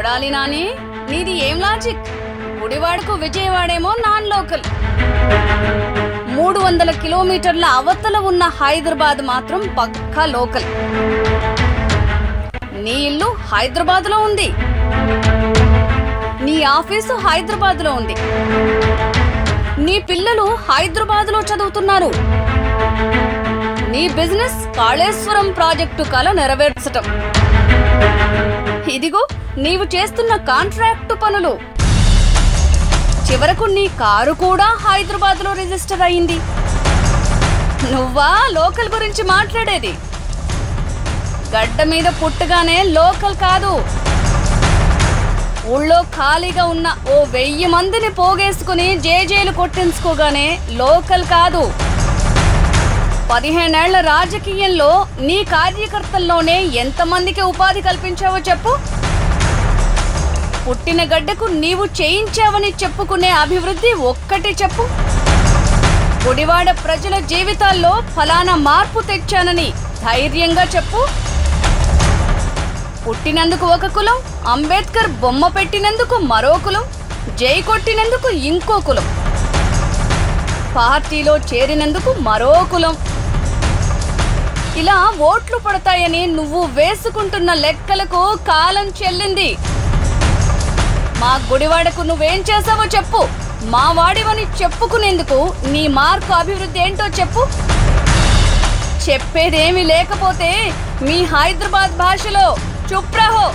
కొడాలి నాని, నీది ఏం లాజిక్? గుడివాడకు విజయవాడేమో నాన్ లోకల్. 300 కిలోమీటర్ల అవతల ఉన్న హైదరాబాద్ మాత్రం పక్కా లోకల్. నీ ఇల్లు హైదరాబాద్ లో ఉంది, నీ ఆఫీసు హైదరాబాద్ లో ఉంది, నీ పిల్లలు హైదరాబాద్ లో చదువుతున్నారు. నీ బిజినెస్ కాళేశ్వరం ప్రాజెక్టు కల నెరవేర్చటం. ఇదిగో నీవు చేస్తున్న కాంట్రాక్టు పనులు. చివరకు నీ కారు కూడా హైదరాబాద్ లో రిజిస్టర్ అయింది. నువ్వా లోకల్ గురించి మాట్లాడేది? గడ్డ మీద పుట్టగానే లోకల్ కాదు. ఊళ్ళో ఖాళీగా ఉన్న ఓ 1000 మందిని పోగేసుకుని జేజేలు కొట్టించుకోగానే లోకల్ కాదు. 15 ఏళ్ల రాజకీయంలో నీ కార్యకర్తల్లోనే ఎంతమందికి ఉపాధి కల్పించావో చెప్పు. పుట్టిన గడ్డకు నీవు చేయించావని చెప్పుకునే అభివృద్ధి ఒక్కటి చెప్పు. గుడివాడ ప్రజల జీవితాల్లో ఫలానా మార్పు తెచ్చానని ధైర్యంగా చెప్పు. పుట్టినందుకు ఒక కులం, అంబేద్కర్ బొమ్మ పెట్టినందుకు మరో కులం, జై కొట్టినందుకు ఇంకో కులం, పార్టీలో చేరినందుకు మరో కులం. ఇలా ఓట్లు పడతాయని నువ్వు వేసుకుంటున్న లెక్కలకు కాలం చెల్లింది. మా గుడివాడకు నువ్వేం చేసావో చెప్పు. మా వాడివని చెప్పుకునేందుకు నీ మార్కు అభివృద్ధి ఏంటో చెప్పు. చెప్పేదేమీ లేకపోతే మీ హైదరాబాద్ భాషలో చుప్ రహో.